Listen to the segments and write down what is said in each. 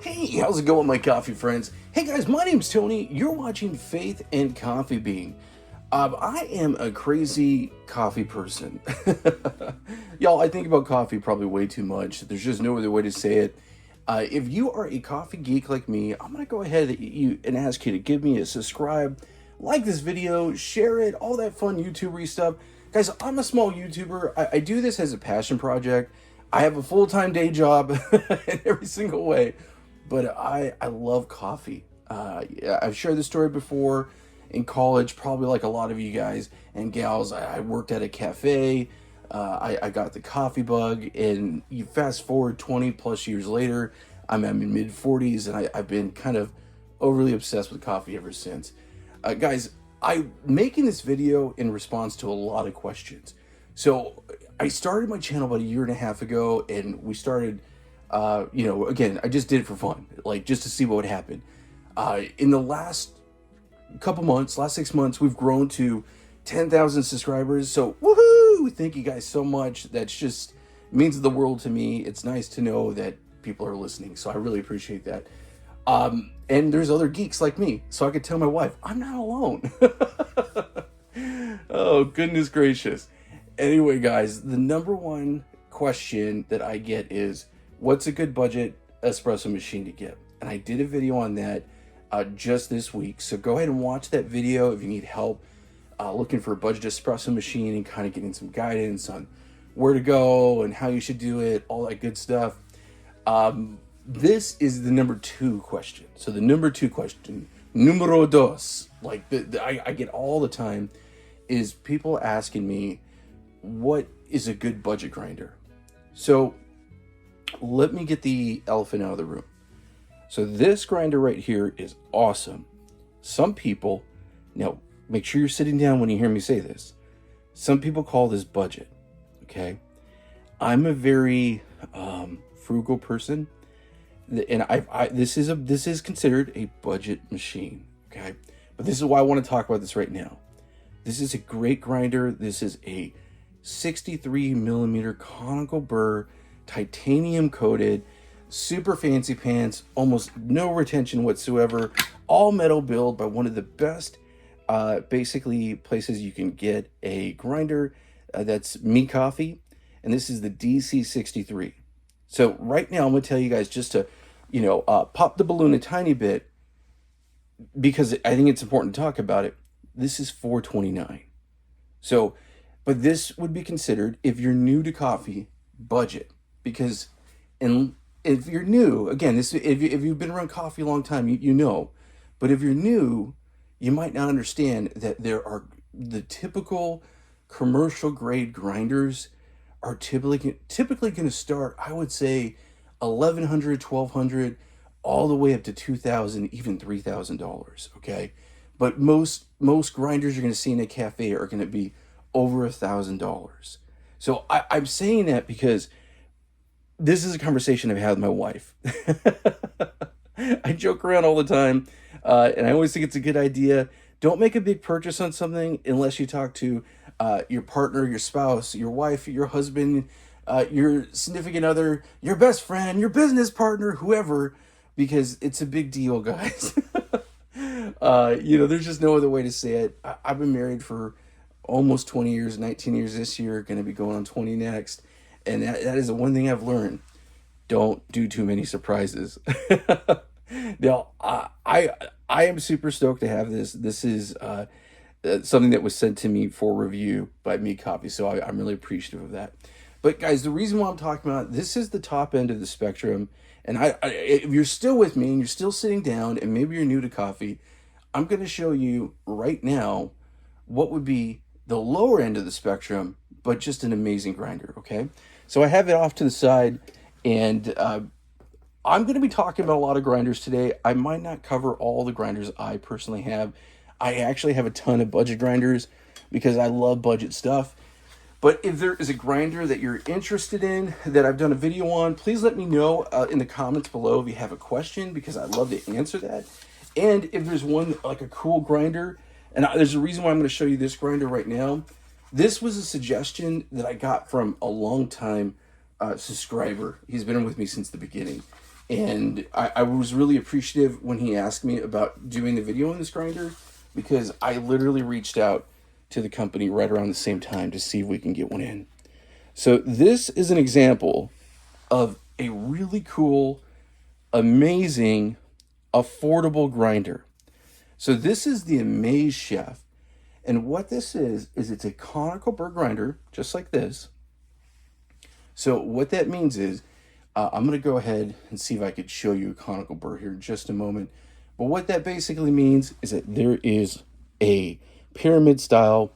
Hey, how's it going, my coffee friends? Hey guys, my name's Tony. You're watching Faith and Coffee Bean. I am a crazy coffee person. Y'all, I think about coffee probably way too much. There's just no other way to say it. If you are a coffee geek like me, I'm going to go ahead and ask you to give me a subscribe, like this video, share it, all that fun YouTubery stuff. Guys, I'm a small YouTuber. I do this as a passion project. I have a full-time day job in every single way. But I love coffee. Yeah, I've shared this story before. In college, probably like a lot of you guys and gals, I worked at a cafe. I got the coffee bug, and you fast forward 20 plus years later, I'm in mid 40s, and I've been kind of overly obsessed with coffee ever since. Guys, I'm making this video in response to a lot of questions. So I started my channel about a year and a half ago, and we started again, I just did it for fun, like just to see what would happen. In the last couple months, last 6 months, we've grown to 10,000 subscribers. So woohoo! Thank you guys so much. That's just means the world to me. It's nice to know that people are listening. So I really appreciate that. And there's other geeks like me. So I could tell my wife, I'm not alone. Oh, goodness gracious. Anyway, guys, the number one question that I get is, what's a good budget espresso machine to get? And I did a video on that just this week. So go ahead and watch that video if you need help looking for a budget espresso machine and kind of getting some guidance on where to go and how you should do it, all that good stuff. This is the number two question. So the number two question, numero dos, like I get all the time, is people asking me, what is a good budget grinder? So let me get the elephant out of the room. So this grinder right here is awesome. Some people, now make sure you're sitting down when you hear me say this. Some people call this budget, okay? I'm a very frugal person, and this is considered a budget machine, okay? But this is why I want to talk about this right now. This is a great grinder. This is a 63 millimeter conical burr, titanium coated, super fancy pants, almost no retention whatsoever, all metal build by one of the best basically places you can get a grinder that's me coffee, and this is the DC63. So right now I'm gonna tell you guys, just to pop the balloon a tiny bit, because I think it's important to talk about it. This is $429. So, but this would be considered, if you're new to coffee, budget. Because if you're new, again, if you've been around coffee a long time, you know. But if you're new, you might not understand that there are the typical commercial grade grinders are typically going to start, I would say, $1,100, $1,200, all the way up to $2,000, even $3,000. Okay, but most grinders you're going to see in a cafe are going to be over $1,000. So I'm saying that because this is a conversation I've had with my wife. I joke around all the time, and I always think it's a good idea. Don't make a big purchase on something unless you talk to your partner, your spouse, your wife, your husband, your significant other, your best friend, your business partner, whoever, because it's a big deal, guys. There's just no other way to say it. I've been married for almost 20 years, 19 years this year, going to be going on 20 next. And that is the one thing I've learned. Don't do too many surprises. Now, I am super stoked to have this. This is something that was sent to me for review by Me Coffee, so I'm really appreciative of that. But guys, the reason why I'm talking about this is the top end of the spectrum. And if you're still with me and you're still sitting down and maybe you're new to coffee, I'm going to show you right now what would be the lower end of the spectrum, but just an amazing grinder, okay? So I have it off to the side, and I'm going to be talking about a lot of grinders today. I might not cover all the grinders I personally have. I actually have a ton of budget grinders because I love budget stuff. But if there is a grinder that you're interested in that I've done a video on, please let me know in the comments below if you have a question, because I'd love to answer that. And if there's one, like a cool grinder, and there's a reason why I'm going to show you this grinder right now. This was a suggestion that I got from a long time subscriber. He's been with me since the beginning. And I was really appreciative when he asked me about doing the video on this grinder, because I literally reached out to the company right around the same time to see if we can get one in. So this is an example of a really cool, amazing, affordable grinder. So this is the Amaze Chef. And what this is it's a conical burr grinder, just like this. So what that means is, I'm going to go ahead and see if I could show you a conical burr here in just a moment. But what that basically means is that there is a pyramid style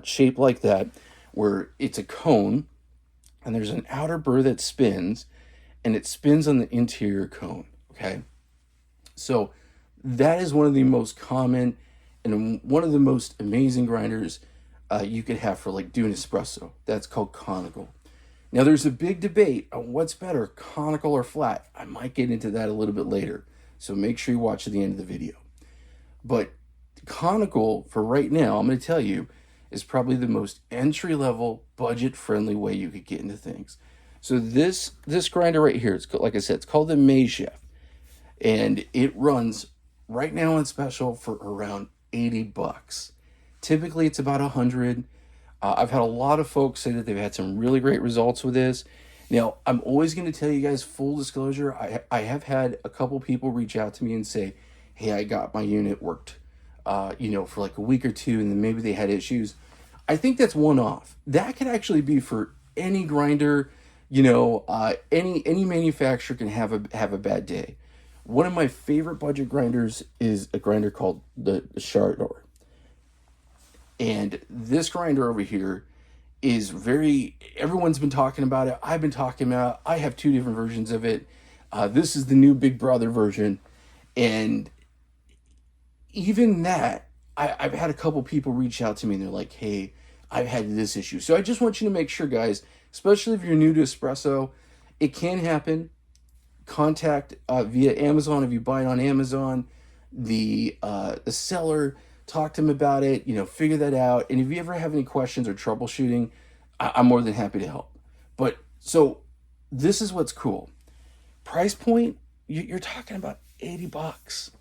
shape like that, where it's a cone, and there's an outer burr that spins, and it spins on the interior cone, okay? So that is one of the most common and one of the most amazing grinders you could have for like doing espresso. That's called conical. Now there's a big debate on what's better, conical or flat. I might get into that a little bit later, so make sure you watch to the end of the video. But conical, for right now, I'm going to tell you, is probably the most entry-level, budget-friendly way you could get into things. So this grinder right here, it's, like I said, it's called the Amaze Chef. And it runs right now on special for around 80 bucks. Typically, it's about 100. I've had a lot of folks say that they've had some really great results with this. Now, I'm always going to tell you guys, full disclosure, I have had a couple people reach out to me and say, hey, I got my unit worked, for like a week or two, and then maybe they had issues. I think that's one-off. That could actually be for any grinder. Any manufacturer can have a bad day. One of my favorite budget grinders is a grinder called the Chardor. And this grinder over here is everyone's been talking about it. I've been talking about it. I have two different versions of it. This is the new Big Brother version. And even that, I've had a couple people reach out to me and they're like, hey, I've had this issue. So I just want you to make sure, guys, especially if you're new to espresso, it can happen. Contact via Amazon if you buy it on Amazon. The seller, talk to them about it, figure that out. And if you ever have any questions or troubleshooting, I'm more than happy to help. But so this is what's cool. Price point, you're talking about 80 bucks.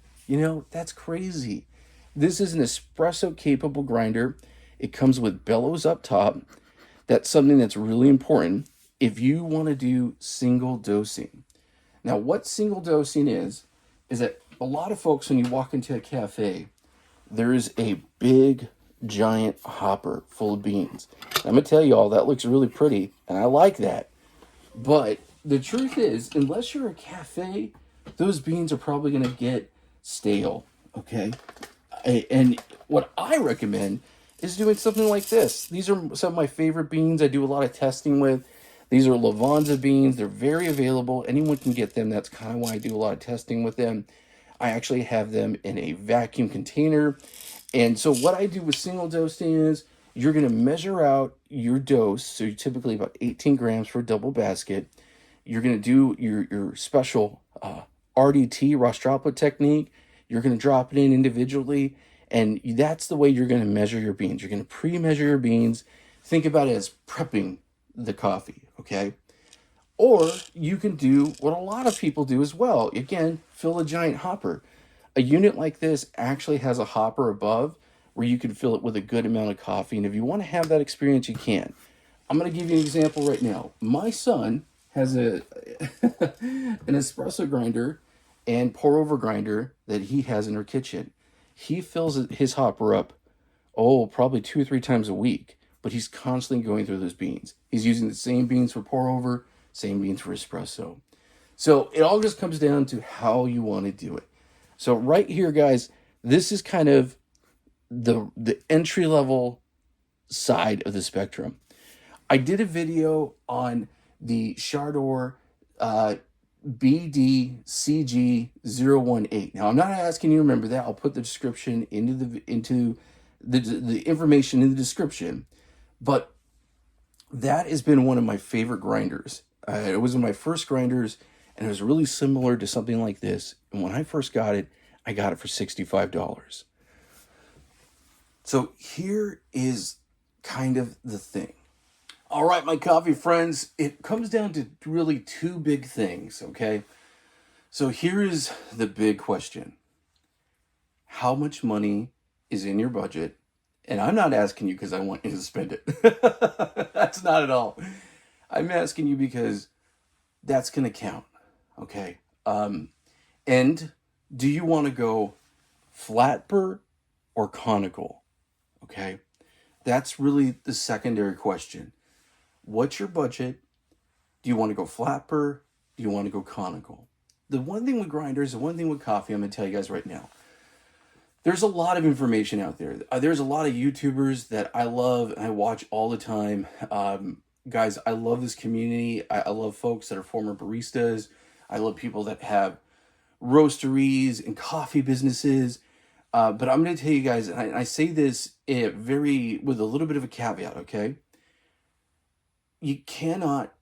That's crazy. This is an espresso capable grinder. It comes with bellows up top. That's something that's really important if you want to do single dosing. Now, what single dosing is that a lot of folks, when you walk into a cafe, there is a big, giant hopper full of beans. I'm going to tell you all, that looks really pretty, and I like that. But the truth is, unless you're a cafe, those beans are probably going to get stale, okay? And what I recommend is doing something like this. These are some of my favorite beans I do a lot of testing with. These are Lavanza beans. They're very available. Anyone can get them. That's kind of why I do a lot of testing with them. I actually have them in a vacuum container. And so what I do with single dosing is you're going to measure out your dose. So you're typically about 18 grams for a double basket. You're going to do your special RDT, Ross droplet technique. You're going to drop it in individually. And that's the way you're going to measure your beans. You're going to pre-measure your beans. Think about it as prepping the coffee, okay? Or you can do what a lot of people do as well. Again, fill a giant hopper. A unit like this actually has a hopper above where you can fill it with a good amount of coffee. And if you want to have that experience, you can. I'm going to give you an example right now. My son has an espresso grinder and pour over grinder that he has in our kitchen. He fills his hopper up, probably 2 or 3 times a week, but he's constantly going through those beans. He's using the same beans for pour over, same beans for espresso. So it all just comes down to how you want to do it. So right here, guys, this is kind of the entry-level side of the spectrum. I did a video on the Chardor BDCG018. Now, I'm not asking you to remember that. I'll put the description into the information in the description. But that has been one of my favorite grinders. It was one of my first grinders, and it was really similar to something like this. And when I first got it, I got it for $65. So here is kind of the thing. All right, my coffee friends, it comes down to really two big things, okay? So here is the big question. How much money is in your budget? And I'm not asking you because I want you to spend it. That's not at all. I'm asking you because that's going to count, okay? And do you want to go flat burr or conical, okay? That's really the secondary question. What's your budget? Do you want to go flat burr? Do you want to go conical? The one thing with grinders, the one thing with coffee, I'm going to tell you guys right now. There's a lot of information out there. There's a lot of YouTubers that I love and I watch all the time. Guys, I love this community. I love folks that are former baristas. I love people that have roasteries and coffee businesses. But I'm going to tell you guys, and I say this with a little bit of a caveat, okay? You cannot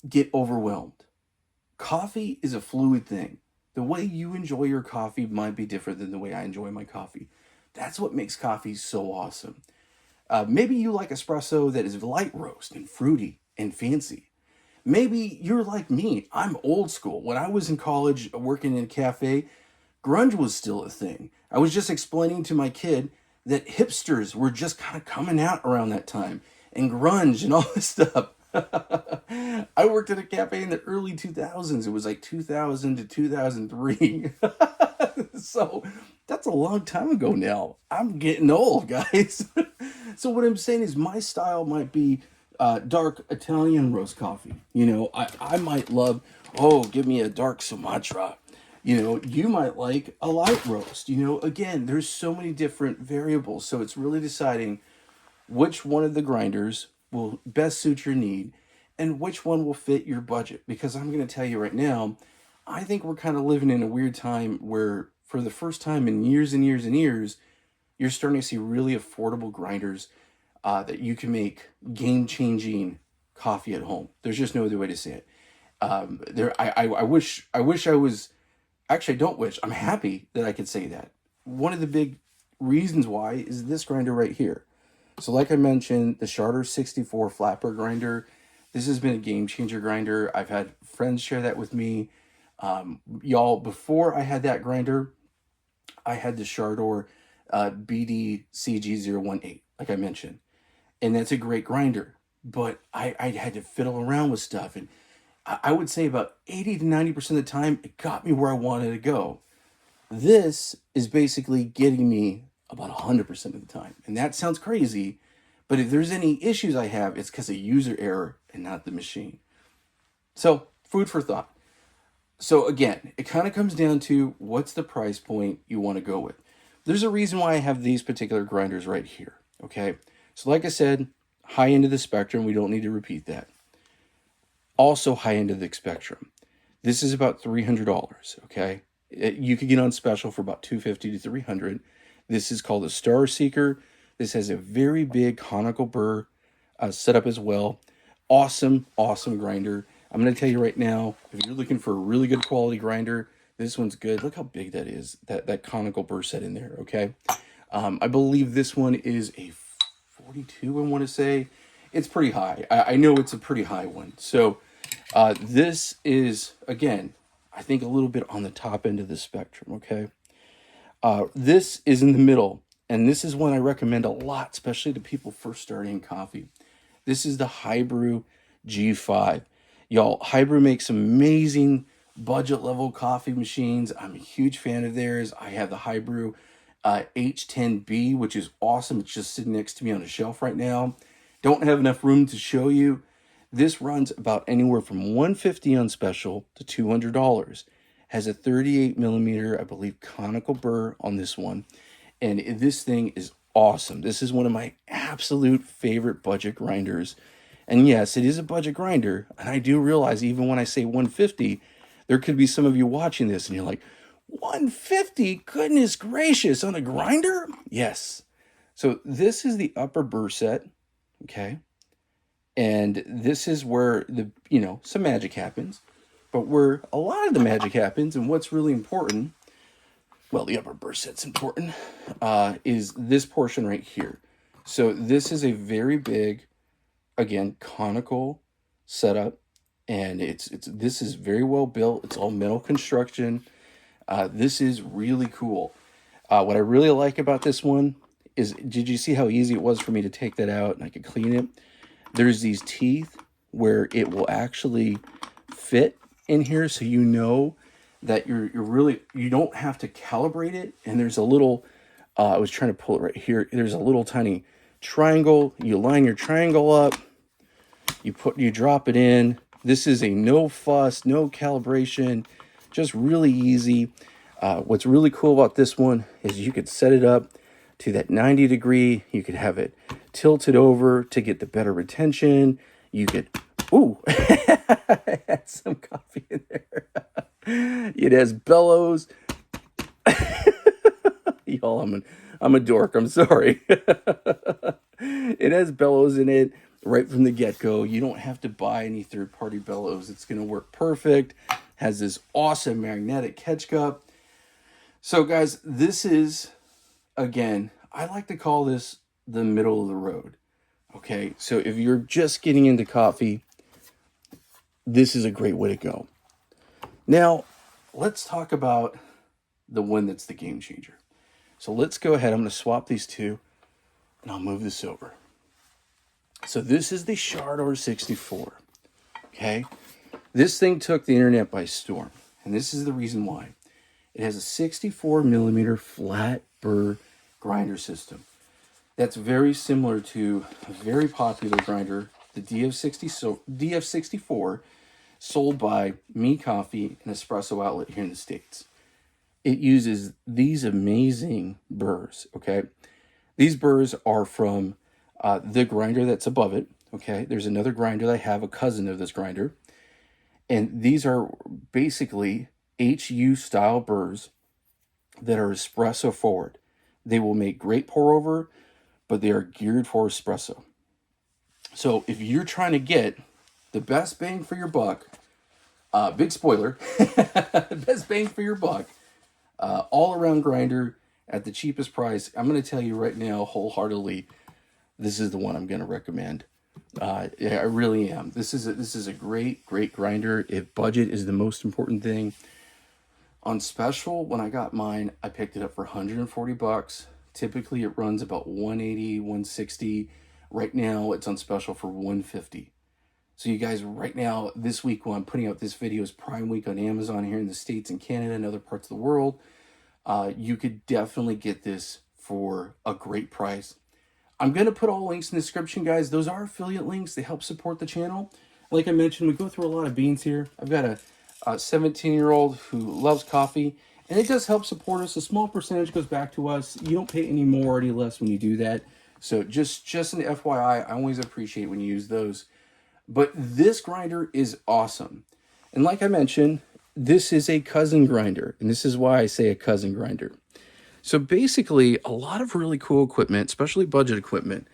get overwhelmed. Coffee is a fluid thing. The way you enjoy your coffee might be different than the way I enjoy my coffee. That's what makes coffee so awesome. Maybe you like espresso that is light roast and fruity and fancy. Maybe you're like me. I'm old school. When I was in college working in a cafe, grunge was still a thing. I was just explaining to my kid that hipsters were just kind of coming out around that time, and grunge and all this stuff. I worked at a cafe in the early 2000s. It was like 2000 to 2003. So that's a long time ago now. I'm getting old, guys. So what I'm saying is my style might be dark Italian roast coffee. I might love, give me a dark Sumatra. You might like a light roast. Again, there's so many different variables. So it's really deciding which one of the grinders will best suit your need and which one will fit your budget. Because I'm going to tell you right now, I think we're kind of living in a weird time where for the first time in years and years and years, you're starting to see really affordable grinders that you can make game-changing coffee at home. There's just no other way to say it. I wish I was, actually I don't wish, I'm happy that I could say that. One of the big reasons why is this grinder right here. So like I mentioned, the Charter 64 flat burr grinder, this has been a game changer grinder. I've had friends share that with me. Y'all, before I had that grinder, I had the Charter BDCG018, like I mentioned. And that's a great grinder. But I had to fiddle around with stuff. And I would say about 80 to 90% of the time, it got me where I wanted to go. This is basically getting me about 100% of the time. And that sounds crazy, but if there's any issues I have, it's because of user error and not the machine. So, food for thought. So again, it kind of comes down to what's the price point you want to go with. There's a reason why I have these particular grinders right here, okay? So like I said, high end of the spectrum, we don't need to repeat that. Also high end of the spectrum. This is about $300, okay? You could get on special for about $250 to $300. This is called a Star Seeker. This has a very big conical burr setup as well. Awesome grinder. I'm going to tell you right now, if you're looking for a really good quality grinder, this one's good. Look how big that is, that conical burr set in there, okay? I believe this one is a 42, I want to say. It's pretty high. I know it's a pretty high one. So this is, again, I think a little bit on the top end of the spectrum, okay? This is in the middle, and this is one I recommend a lot, especially to people first starting coffee. This is the Hybrew G5. Y'all, Hybrew makes amazing budget level coffee machines. I'm a huge fan of theirs. I have the Hybrew H10B, which is awesome. It's just sitting next to me on a shelf right now. Don't have enough room to show you. This runs about anywhere from $150 on special to $200. Has a 38 millimeter, I believe, conical burr on this one. And this thing is awesome. This is one of my absolute favorite budget grinders. And yes, it is a budget grinder. And I do realize even when I say 150, there could be some of you watching this and you're like, 150? Goodness gracious, on a grinder? Yes. So this is the upper burr set, okay? And this is where some magic happens. But where a lot of the magic happens and what's really important, well, the upper burr set's important, is this portion right here. So this is a very big again, conical setup, and this is very well built. It's all metal construction. This is really cool. What I really like about this one is, did you see how easy it was for me to take that out and I could clean it? There's these teeth where it will actually fit in here, so you know that you don't have to calibrate it. And there's a little, I was trying to pull it right here. There's a little tiny triangle. You line your triangle up, you drop it in. This is a no fuss, no calibration, just really easy. What's really cool about this one is you could set it up to that 90 degree. You could have it tilted over to get the better retention. You could, ooh, I had some coffee in there. It has bellows. Y'all, I'm a dork. I'm sorry. It has bellows in it right from the get-go. You don't have to buy any third-party bellows. It's going to work perfect. Has this awesome magnetic catch cup. So guys, this is, again, I like to call this the middle of the road. Okay, so if you're just getting into coffee, this is a great way to go. Now, let's talk about the one that's the game changer. So let's go ahead. I'm going to swap these two, and I'll move this over. So this is the Chardor 64. Okay, this thing took the internet by storm, and this is the reason why. It has a 64 millimeter flat burr grinder system. That's very similar to a very popular grinder, the DF64, sold by Me Coffee and Espresso outlet here in the States. It uses these amazing burrs, okay? These burrs are from the grinder that's above it, okay? There's another grinder that I have, a cousin of this grinder. And these are basically HU style burrs that are espresso forward. They will make great pour over, but they are geared for espresso. So if you're trying to get the best bang for your buck, big spoiler, best bang for your buck, all around grinder at the cheapest price, I'm going to tell you right now wholeheartedly, this is the one I'm going to recommend. Yeah, I really am. This is a great grinder. If budget is the most important thing. On special, when I got mine, I picked it up for 140 bucks. Typically it runs about 180, 160. Right now it's on special for 150. So you guys, right now, this week when I'm putting out this video is Prime Week on Amazon here in the States and Canada and other parts of the world. You could definitely get this for a great price. I'm going to put all links in the description, guys. Those are affiliate links. They help support the channel. Like I mentioned, we go through a lot of beans here. I've got a 17-year-old who loves coffee, and it does help support us. A small percentage goes back to us. You don't pay any more or any less when you do that. So just an FYI, I always appreciate when you use those. But this grinder is awesome. And like I mentioned, this is a cousin grinder, and this is why I say a cousin grinder. So basically, a lot of really cool equipment, especially budget equipment,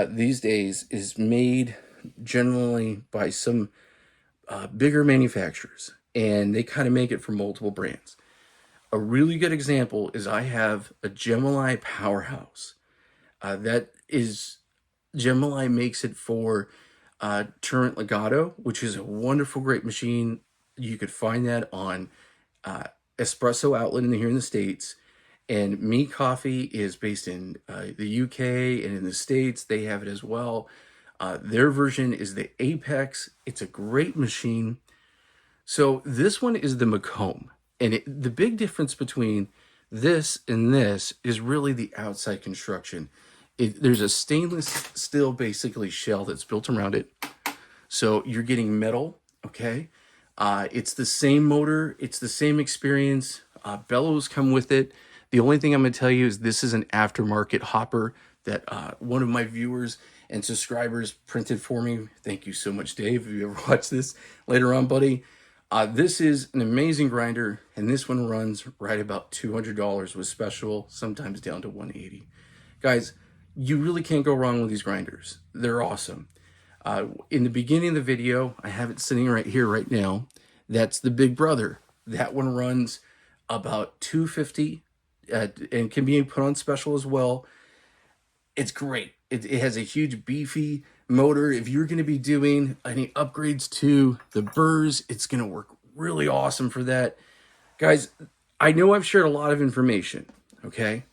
these days is made generally by some bigger manufacturers, and they kind of make it for multiple brands. A really good example is I have a Gemini Powerhouse. Gemini makes it for Turrent Legato, which is a wonderful, great machine. You could find that on Espresso outlet here in the States. And Me Coffee is based in the UK and in the States. They have it as well. Their version is the Apex. It's a great machine. So this one is the Macomb. And the big difference between this and this is really the outside construction. There's a stainless steel, basically, shell that's built around it. So you're getting metal, okay? It's the same motor. It's the same experience. Bellows come with it. The only thing I'm going to tell you is this is an aftermarket hopper that one of my viewers and subscribers printed for me. Thank you so much, Dave, if you ever watch this later on, buddy. This is an amazing grinder, and this one runs right about $200 with special, sometimes down to $180. Guys, you really can't go wrong with these grinders. They're awesome. In the beginning of the video, I have it sitting right here right now. That's the Big Brother. That one runs about $250 and can be put on special as well. It's great. It has a huge beefy motor. If you're going to be doing any upgrades to the burrs, it's going to work really awesome for that. Guys, I know I've shared a lot of information, okay?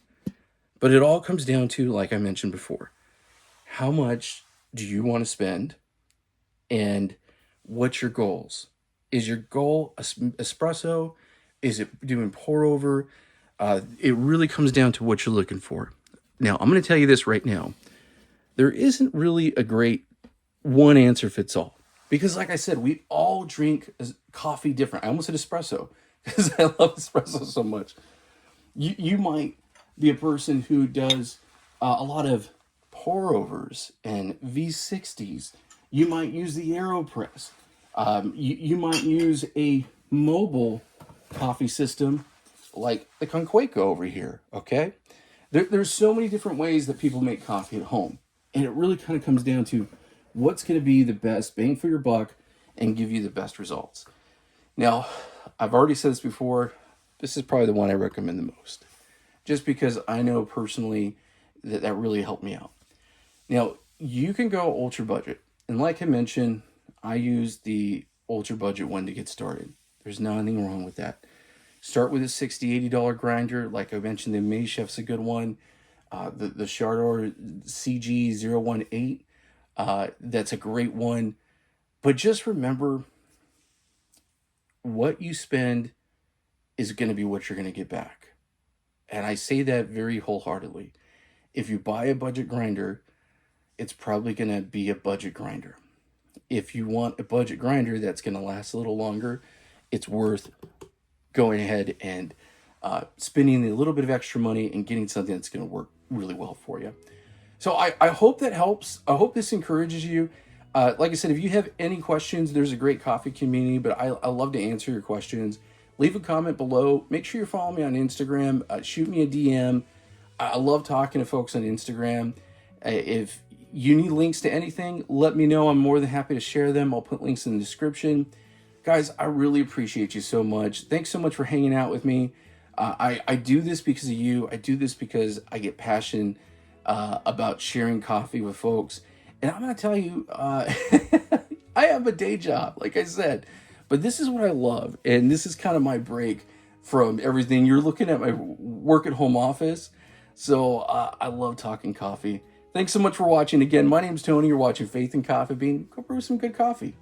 But it all comes down to, like I mentioned before, how much do you want to spend and what's your goals? Is your goal espresso? Is it doing pour over? It really comes down to what you're looking for. Now, I'm going to tell you this right now. There isn't really a great one answer fits all. Because like I said, we all drink coffee different. I almost said espresso because I love espresso so much. You might be a person who does a lot of pour overs and V60s. You might use the AeroPress. You might use a mobile coffee system like the Conical over here, okay? There's so many different ways that people make coffee at home. And it really kind of comes down to what's going to be the best bang for your buck and give you the best results. Now, I've already said this before. This is probably the one I recommend the most. Just because I know personally that really helped me out. Now, you can go ultra budget. And like I mentioned, I use the ultra budget one to get started. There's nothing wrong with that. Start with a $60, $80 grinder. Like I mentioned, the May Chef's a good one. The Chardor CG018, that's a great one. But just remember, what you spend is going to be what you're going to get back. And I say that very wholeheartedly. If you buy a budget grinder, it's probably going to be a budget grinder. If you want a budget grinder that's going to last a little longer, it's worth going ahead and spending a little bit of extra money and getting something that's going to work really well for you. So I hope that helps. I hope this encourages you. Like I said, if you have any questions, there's a great coffee community, but I love to answer your questions. Leave a comment below. Make sure you follow me on Instagram. Shoot me a DM. I love talking to folks on Instagram. If you need links to anything, let me know. I'm more than happy to share them. I'll put links in the description. Guys, I really appreciate you so much. Thanks so much for hanging out with me. I do this because of you. I do this because I get passionate about sharing coffee with folks. And I'm going to tell you, I have a day job, like I said. But this is what I love. And this is kind of my break from everything. You're looking at my work at home office. So I love talking coffee. Thanks so much for watching. Again, my name's Tony. You're watching Faith and Coffee Bean. Go brew some good coffee.